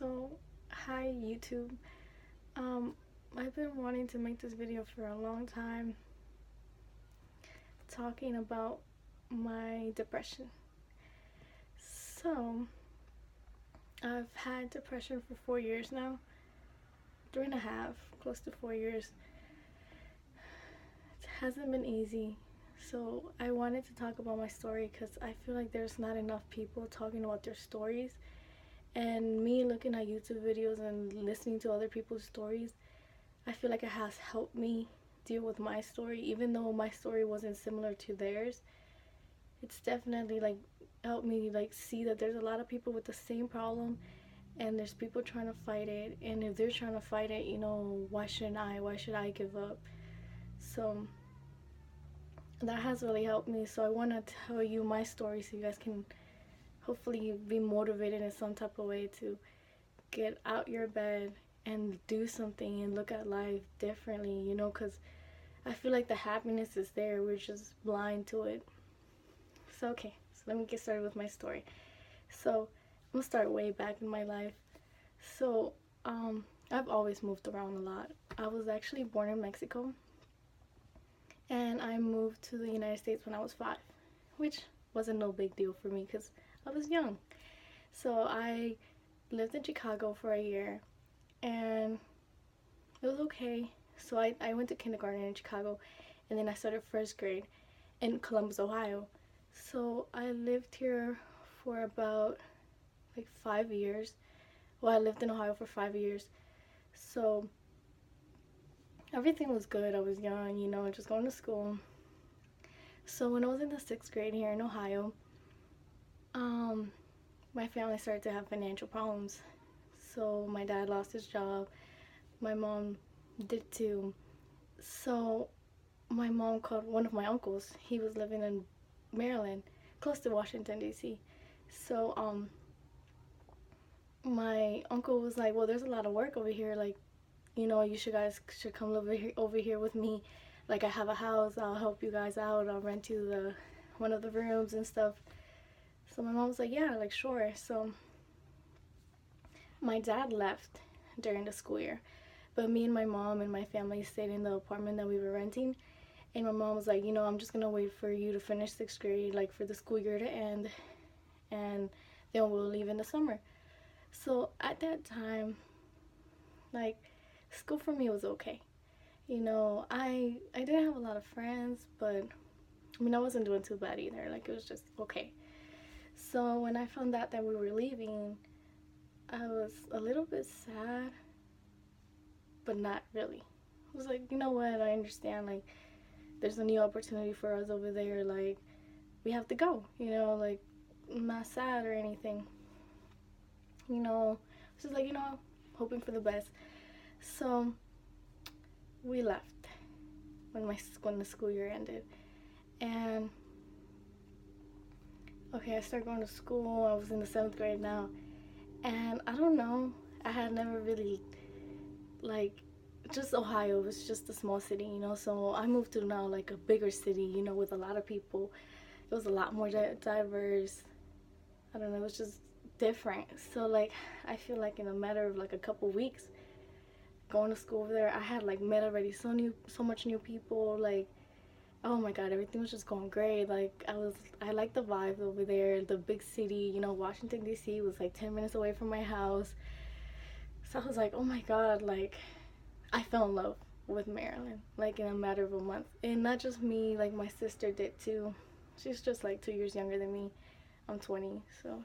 So, hi YouTube. Um, I've been wanting to make this video for a long time talking about my depression. So, I've had depression for 4 years now, 3.5, close to 4 years. It hasn't been easy. So, I wanted to talk about my story because I feel like there's not enough people talking about their stories. And me looking at YouTube videos and listening to other people's stories, I feel like it has helped me deal with my story, even though my story wasn't similar to theirs. It's definitely like helped me like see that there's a lot of people with the same problem, and there's people trying to fight it. And if they're trying to fight it, why shouldn't I? Why should I give up? So that has really helped me. So I want to tell you my story so you guys can hopefully be motivated in some type of way to get out your bed and do something and look at life differently, because I feel like the happiness is there. We're just blind to it. So, okay, so let me get started with my story. So, I'm gonna start way back in my life. So, I've always moved around a lot. I was actually born in Mexico, and I moved to the United States when I was 5, which wasn't no big deal for me because I was young. So, I lived in Chicago for a year, and it was okay. So I went to kindergarten in Chicago, and then I started first grade in Columbus, Ohio. So I lived here for about like 5 years. Well, I lived in Ohio for 5 years. So everything was good. I was young, just going to school. So when I was in the sixth grade here in Ohio, um, my family started to have financial problems. So my dad lost his job. My mom did too. So my mom called one of my uncles. He was living in Maryland, close to Washington D.C. So my uncle was like, "Well, there's a lot of work over here. Like, you should guys should come over here with me. Like, I have a house. I'll help you guys out. I'll rent you the one of the rooms and stuff." So my mom was like, "Yeah, like sure." So my dad left during the school year, but me and my mom and my family stayed in the apartment that we were renting. And my mom was like, I'm just gonna wait for you to finish sixth grade, like for the school year to end, and then we'll leave in the summer. So at that time, like, school for me was okay. I didn't have a lot of friends, but I mean, I wasn't doing too bad either. Like, it was just okay. So when I found out that we were leaving, I was a little bit sad, but not really. I was like, you know what? I understand. Like, there's a new opportunity for us over there. Like, we have to go. Like, I'm not sad or anything. It's just like, hoping for the best. So we left when the school year ended, and okay, I started going to school. I was in the seventh grade now, and I don't know. I had never really like just Ohio was just a small city, So I moved to now like a bigger city, with a lot of people. It was a lot more diverse. I don't know. It was just different. So like I feel like in a matter of like a couple weeks going to school over there, I had like met already so much new people. Like, oh my god, everything was just going great. Like I liked the vibe over there. The big city, Washington D.C. was like 10 minutes away from my house. So I was like, oh my god, like I fell in love with Maryland like in a matter of a month. And not just me, like my sister did too. She's just like 2 years younger than me. I'm 20, so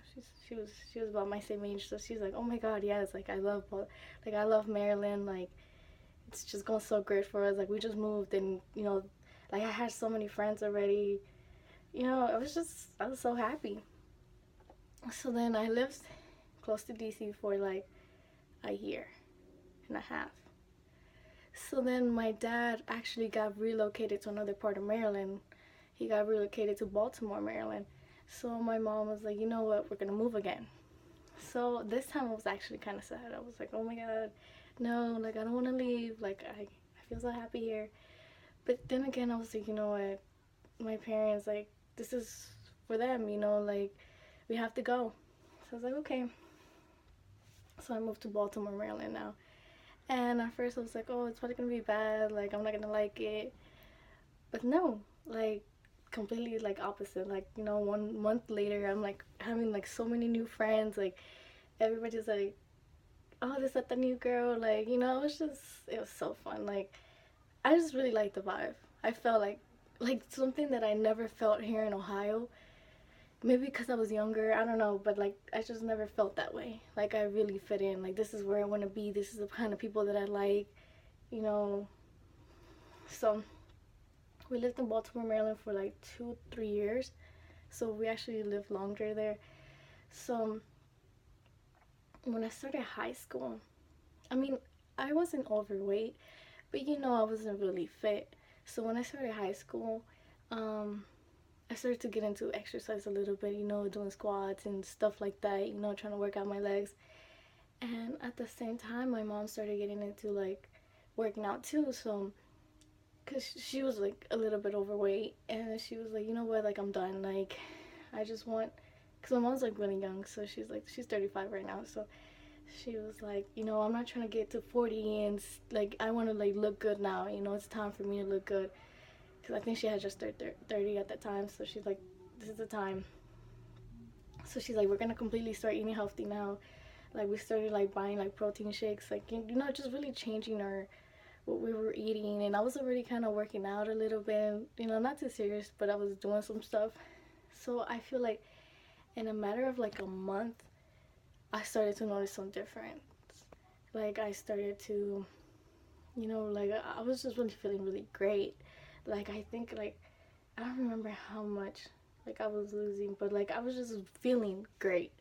she was about my same age. So she's like, oh my god, yes, like I love Maryland. Like, it's just going so great for us. Like, we just moved, and like I had so many friends already. I was so happy. So then I lived close to DC for like a year and a half. So then my dad actually got relocated to another part of Maryland. He got relocated to Baltimore, Maryland. So my mom was like, you know what, we're gonna move again. So this time I was actually kind of sad. I was like, oh my god, no, like I don't want to leave. Like I feel so happy here. But then again, I was like, you know what, my parents, like, this is for them, like we have to go. So I was like, okay. So I moved to Baltimore, Maryland now. And at first I was like, oh, it's probably gonna be bad. Like, I'm not gonna like it. But no, like, completely like opposite. Like, 1 month later, I'm like having like so many new friends. Like, everybody's like, oh, this is the new girl. Like, it was so fun. Like, I just really liked the vibe. I felt like something that I never felt here in Ohio. Maybe because I was younger, I don't know, but like I just never felt that way. Like I really fit in. Like this is where I want to be. This is the kind of people that I like, you know. So we lived in Baltimore, Maryland for like 2, 3 years. So we actually lived longer there. So when I started high school, I mean, I wasn't overweight, but I wasn't really fit. So when I started high school, um, I started to get into exercise a little bit, doing squats and stuff like that, trying to work out my legs. And at the same time, my mom started getting into like working out too. So, because she was like a little bit overweight, and she was like, you know what, like I'm done. Like, I just want, because my mom's like really young, so she's 35 right now. So she was like, I'm not trying to get to 40 and like I want to like look good now. It's time for me to look good. Because I think she had just turned 30 at that time. So she's like, this is the time. So she's like, we're gonna completely start eating healthy now. Like we started like buying like protein shakes, like just really changing our what we were eating. And I was already kind of working out a little bit, not too serious, but I was doing some stuff. So I feel like in a matter of like a month, I started to notice some difference. Like I started to, like I was just really feeling really great. Like I think like I don't remember how much like I was losing, but like I was just feeling great.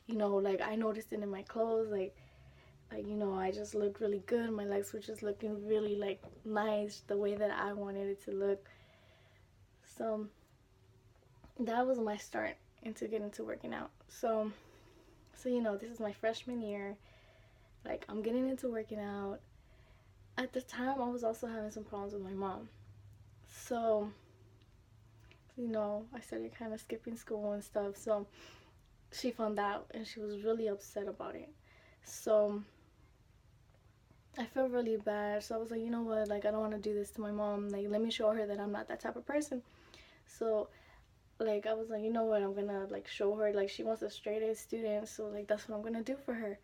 Like I noticed it in my clothes, I just looked really good. My legs were just looking really like nice, the way that I wanted it to look. So that was my start into getting to working out. So this is my freshman year. Like I'm getting into working out. At the time, I was also having some problems with my mom. So I started kind of skipping school and stuff. So she found out and she was really upset about it. So I felt really bad. So I was like, you know what? Like, I don't want to do this to my mom. Like, let me show her that I'm not that type of person. So, like, I was like, you know what? I'm going to, like, show her. Like, she wants a straight A student. So, like, that's what I'm going to do for her.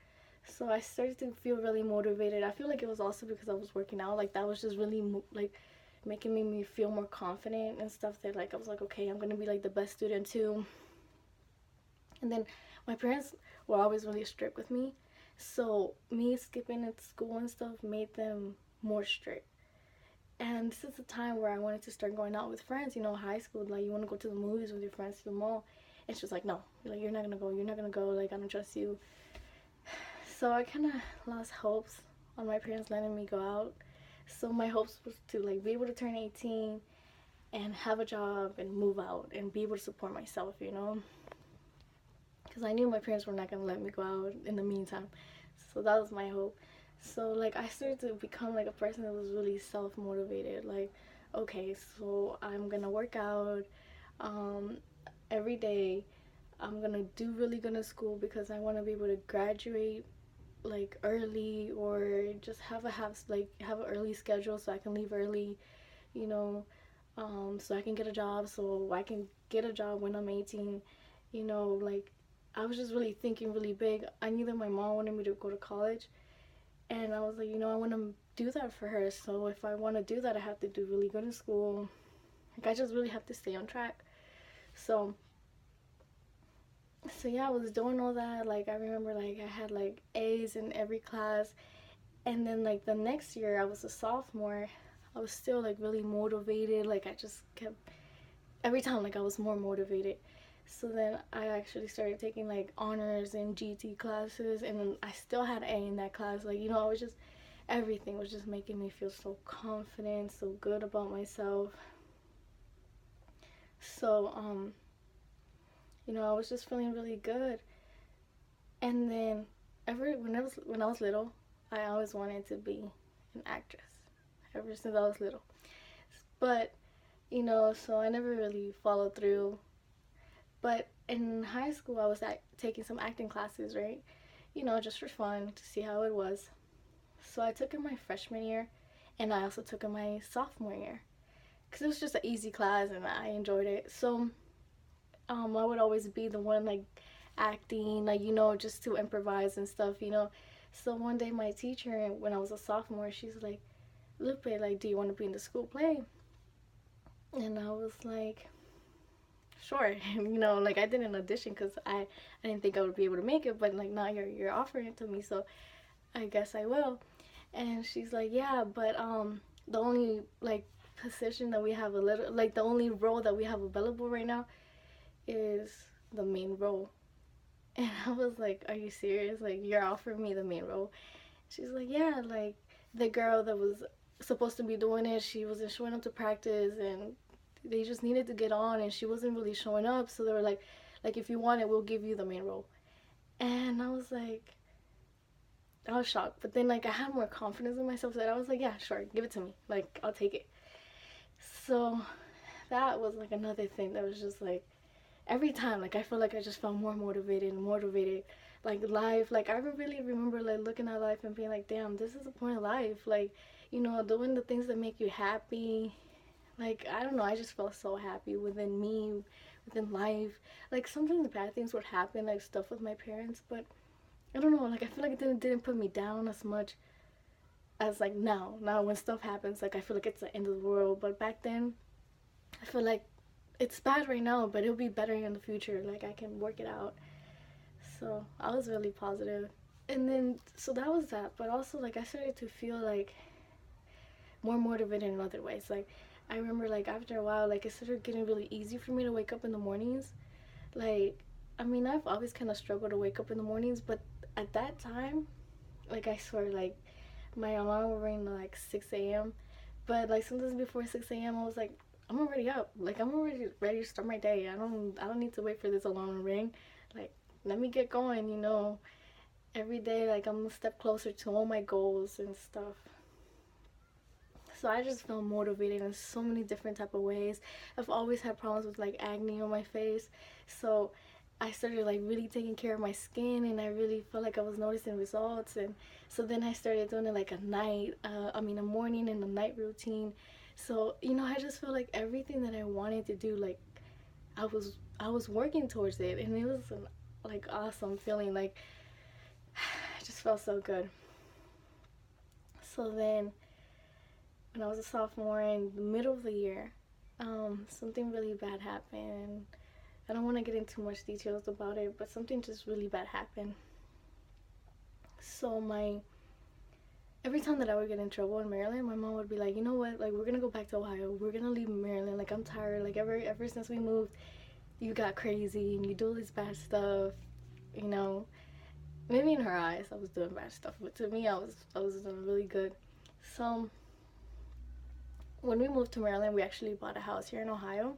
So I started to feel really motivated. I feel like it was also because I was working out. Like, that was just really, like, making me feel more confident and stuff. That, like, I was like, okay, I'm going to be, like, the best student, too. And then my parents were always really strict with me. So me skipping at school and stuff made them more strict. And this is the time where I wanted to start going out with friends. High school, like you want to go to the movies with your friends to the mall. And she was like, no, like you're not gonna go. You're not gonna go. Like I don't trust you. So I kind of lost hopes on my parents letting me go out. So my hopes was to like be able to turn 18 and have a job and move out and be able to support myself. Because I knew my parents were not going to let me go out in the meantime. So that was my hope. So like I started to become like a person that was really self-motivated. Like, okay, so I'm going to work out um, every day. I'm going to do really good in school because I want to be able to graduate like early, or just have an early schedule so I can leave early, you know, so I can get a job, so I can get a job when I'm 18, like I was just really thinking really big. I knew that my mom wanted me to go to college, and I was like, I want to do that for her. So if I want to do that, I have to do really good in school. Like I just really have to stay on track. So yeah, I was doing all that. Like I remember like I had like A's in every class. And then like the next year I was a sophomore. I was still like really motivated. Like I just kept every time like I was more motivated. So then I actually started taking like honors and GT classes, and then I still had A in that class. Like, I was just, everything was just making me feel so confident, so good about myself. So, I was just feeling really good. And then when I was little, I always wanted to be an actress. Ever since I was little. But, so I never really followed through. But in high school, I was taking some acting classes, right? just for fun to see how it was. So I took it my freshman year, and I also took it my sophomore year because it was just an easy class and I enjoyed it. So I would always be the one like acting, like just to improvise and stuff. So one day my teacher, when I was a sophomore, she's like, "Lupe, like, do you want to be in the school play?" And I was like, "Sure." Like I didn't audition because I didn't think I would be able to make it, but like now you're offering it to me, so I guess I will. And she's like, "Yeah, but the only like position that we have a little like the only role that we have available right now is the main role." And I was like, "Are you serious? Like you're offering me the main role?" She's like, "Yeah, like the girl that was supposed to be doing it, she wasn't showing up to practice, and they just needed to get on, and she wasn't really showing up, so they were like if you want it, we'll give you the main role." And I was shocked, but then like I had more confidence in myself that I was like, "Yeah, sure, give it to me. Like I'll take it." So that was like another thing that was just like every time like I feel like I just felt more motivated and motivated. Like life, like I really remember like looking at life and being like, damn, this is the point of life. Like, doing the things that make you happy. Like I don't know, I just felt so happy within me, within life. Like sometimes bad things would happen, like stuff with my parents, but I don't know, like I feel like it didn't put me down as much as like now. Now when stuff happens, like I feel like it's the end of the world. But back then I feel like it's bad right now, but it'll be better in the future. Like I can work it out. So I was really positive. And then so that was that. But also like I started to feel like more motivated in other ways. Like I remember like after a while, like it started getting really easy for me to wake up in the mornings. Like I mean I've always kind of struggled to wake up in the mornings, but at that time, like I swear, like my alarm would ring at like 6 a.m. But like sometimes before 6 a.m. I was like, I'm already up. Like I'm already ready to start my day. I don't need to wait for this alarm to ring. Like let me get going. Every day like I'm a step closer to all my goals and stuff. So I just feel motivated in so many different type of ways. I've always had problems with like acne on my face. So I started like really taking care of my skin, and I really felt like I was noticing results. And so then I started doing it like a morning and a night routine. So I just feel like everything that I wanted to do, like I was working towards it, and it was an like awesome feeling. Like I just felt so good. So then when I was a sophomore in the middle of the year, something really bad happened. I don't want to get into too much details about it, but something just really bad happened. So my every time that I would get in trouble in Maryland, my mom would be like, "You know what? Like we're gonna go back to Ohio. We're gonna leave Maryland. Like I'm tired. Like ever since we moved, you got crazy and you do all this bad stuff. You know." Maybe in her eyes, I was doing bad stuff, but to me, I was doing really good. So when we moved to Maryland, we actually bought a house here in Ohio,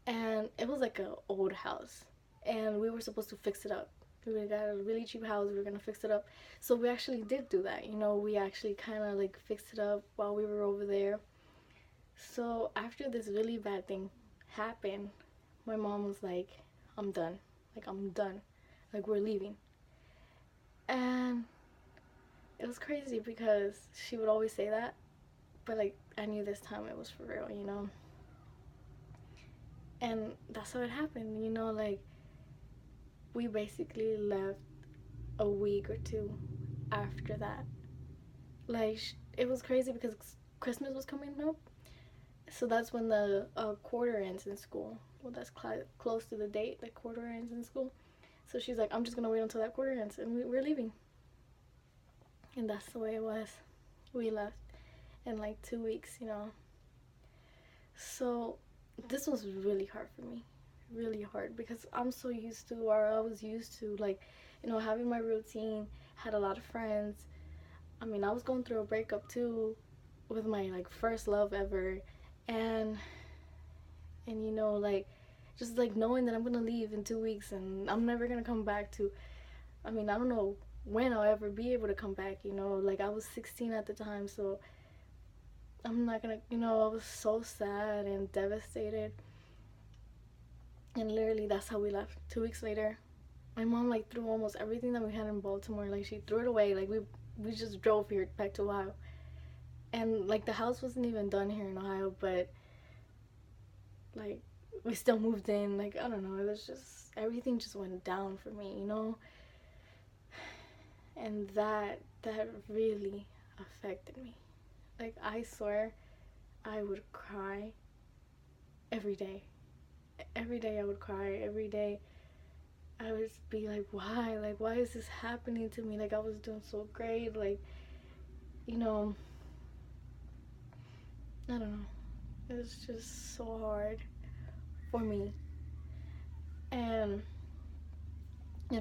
and it was like an old house, and we were supposed to fix it up. We got a really cheap house. We were gonna fix it up, so we actually did do that. We actually kind of like fixed it up while we were over there. So after this really bad thing happened, my mom was like, "I'm done. Like I'm done. Like we're leaving." And it was crazy because she would always say that, but like I knew this time it was for real. And that's how it happened. Like we basically left a week or two after that. Like it was crazy because Christmas was coming up, so that's when the quarter ends in school. Well, that's close to the date the quarter ends in school. So she's like, "I'm just gonna wait until that quarter ends, and we're leaving." And that's the way it was. We left in like 2 weeks. So this was really hard for me, really hard, because I'm so used to, or I was used to, like, having my routine, had a lot of friends. I mean, I was going through a breakup too with my like first love ever, and like just like knowing that I'm gonna leave in 2 weeks and I'm never gonna come back to. I mean, I don't know when I'll ever be able to come back. Like I was 16 at the time, so I'm not gonna. I was so sad and devastated. And literally, that's how we left. 2 weeks later, my mom like threw almost everything that we had in Baltimore. Like she threw it away. Like we just drove here back to Ohio, and like the house wasn't even done here in Ohio, but like we still moved in. Like I don't know, it was just everything just went down for me, you know, and that really affected me. Like I swear, I would cry every day. Every day I would cry. Every day I would be like, why? Like, why is this happening to me? Like, I was doing so great. Like, you know, I don't know. It was just so hard for me. And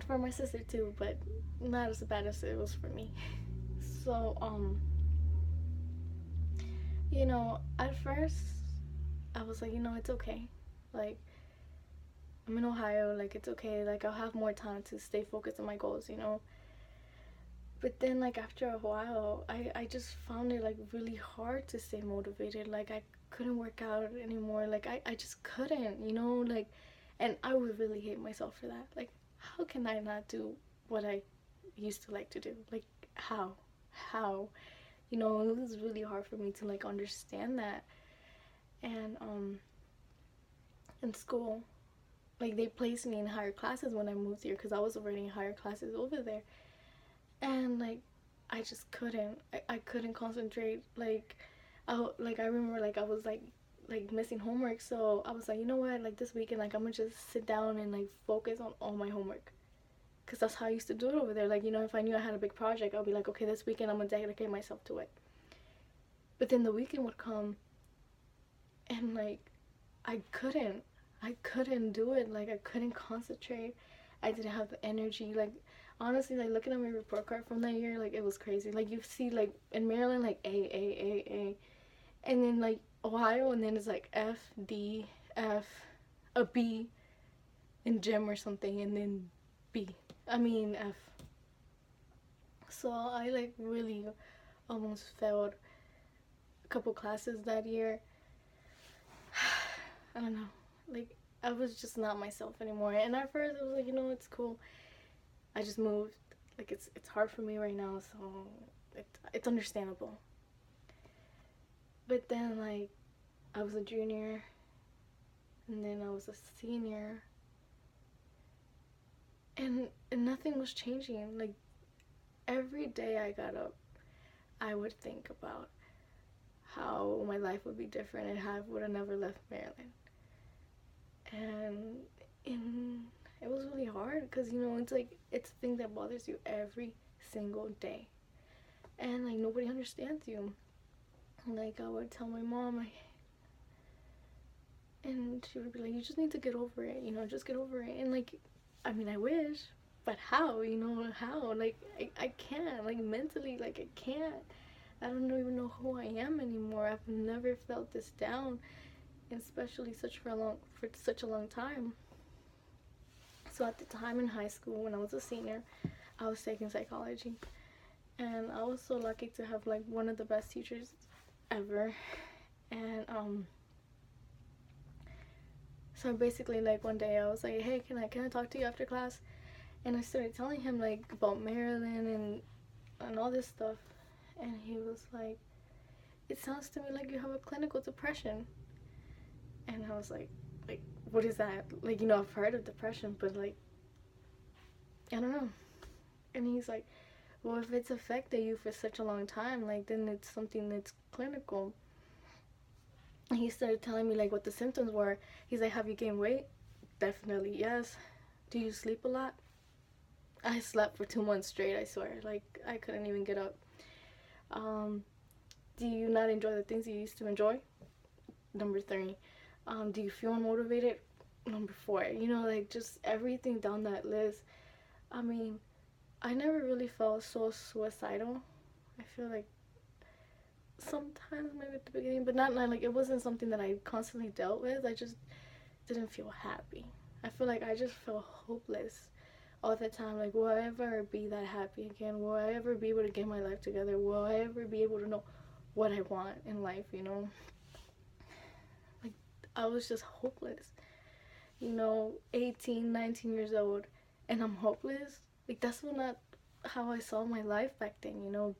for my sister too, but not as bad as it was for me. So, you know, at first I was like, you know, it's okay. Like, I'm in Ohio, like, it's okay. Like, I'll have more time to stay focused on my goals, you know. But then, like, after a while, I just found it, like, really hard to stay motivated. Like, I couldn't work out anymore. Like, I just couldn't, you know, like, and I would really hate myself for that. Like, how can I not do what I used to like to do? Like, how? How? You know, it was really hard for me to, like, understand that. And, in school, like, they placed me in higher classes when I moved here because I was already in higher classes over there. And like I just couldn't. I couldn't concentrate. I remember like I was like missing homework, so I was like, you know what, like this weekend, like I'm gonna just sit down and like focus on all my homework, because that's how I used to do it over there. Like, you know, if I knew I had a big project, I'll be like, okay, this weekend I'm gonna dedicate myself to it. But then the weekend would come, and like I couldn't do it. Like, I couldn't concentrate. I didn't have the energy. Like, honestly, like looking at my report card from that year, like it was crazy. Like, you see like in Maryland, like A, and then like Ohio, and then it's like F, D, F, a B in gym or something, and then B. I mean F. So I like really almost failed a couple classes that year. I don't know. Like, I was just not myself anymore. And at first I was like, you know, it's cool. I just moved. Like, it's hard for me right now, so it's understandable. But then like I was a junior, and then I was a senior, and nothing was changing. Like, every day I got up, I would think about how my life would be different and how I would have never left Maryland. And in it was really hard because, you know, it's like it's a thing that bothers you every single day, and like nobody understands you. Like, I would tell my mom, and she would be like, you just need to get over it, you know, just get over it. And like, I mean, I wish, but how, you know, how? Like, I can't, like, mentally, like, I can't. I don't even know who I am anymore. I've never felt this down, especially for such a long time. So at the time in high school, when I was a senior, I was taking psychology, and I was so lucky to have like one of the best teachers ever. And so basically, like, one day I was like, hey, can I talk to you after class? And I started telling him like about Maryland and all this stuff, and he was like, it sounds to me like you have a clinical depression. And I was like, what is that? Like, you know, I've heard of depression, but like, I don't know. And he's like, well, if it's affected you for such a long time, like, then it's something that's clinical. And he started telling me like what the symptoms were. He's like, have you gained weight? Definitely yes. Do you sleep a lot? I slept for 2 months straight, I swear. Like, I couldn't even get up. um do you not enjoy the things you used to enjoy? Number 3. Do you feel unmotivated? Number 4. You know, like, just everything down that list. I mean, I never really felt so suicidal. I feel like sometimes maybe at the beginning, but not like it wasn't something that I constantly dealt with. I just didn't feel happy. I feel like I just felt hopeless all the time. Like, will I ever be that happy again? Will I ever be able to get my life together? Will I ever be able to know what I want in life, you know? I was just hopeless, you know, 18, 19 years old, and I'm hopeless. Like that's not how I saw my life back then, you know.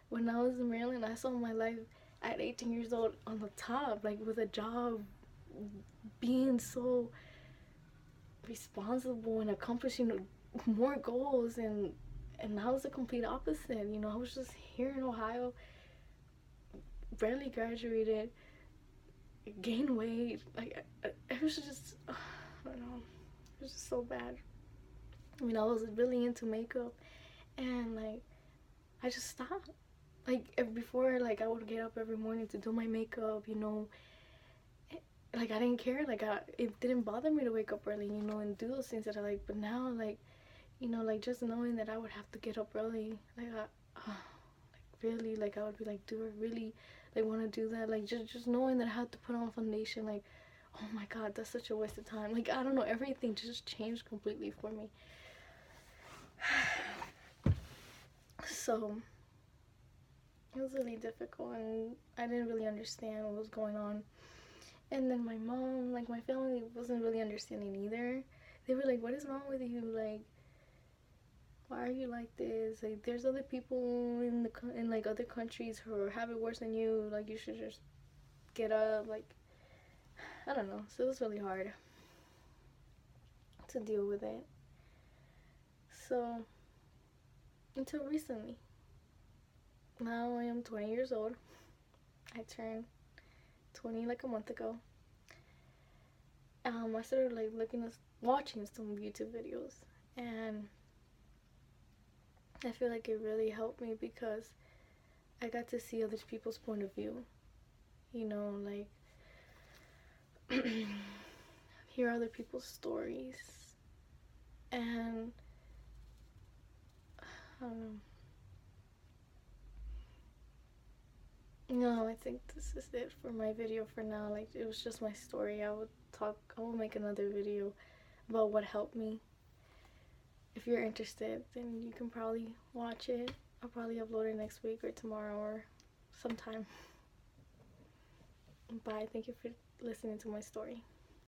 When I was in Maryland, I saw my life at 18 years old on the top, like with a job, being so responsible and accomplishing more goals, and I was the complete opposite. You know, I was just here in Ohio, barely graduated, gained weight. Like it was just, I don't know, it was just so bad. I mean, I was really into makeup, and like I just stopped. Like before, like I would get up every morning to do my makeup, you know. Like I didn't care. Like it didn't bother me to wake up early, you know, and do those things that I like. But now, like, you know, like just knowing that I would have to get up early, like, like really, like I would be like, do I really like want to do that? Like just knowing that I had to put on foundation, like, oh my god, that's such a waste of time. Like I don't know, everything just changed completely for me. So it was really difficult, and I didn't really understand what was going on. And then my mom, like my family, wasn't really understanding either. They were like, "What is wrong with you? Like, why are you like this? Like, there's other people in like other countries who have it worse than you. Like, you should just get up." Like, I don't know. So it was really hard to deal with it. So until recently, now I am 20 years old. I turned 20 like a month ago. I started like watching some YouTube videos, and I feel like it really helped me because I got to see other people's point of view. You know, like hear other people's stories, and I don't know. No, I think this is it for my video for now. Like it was just my story. I will make another video about what helped me. If you're interested, then you can probably watch it. I'll probably upload it next week or tomorrow or sometime. Bye. Thank you for listening to my story.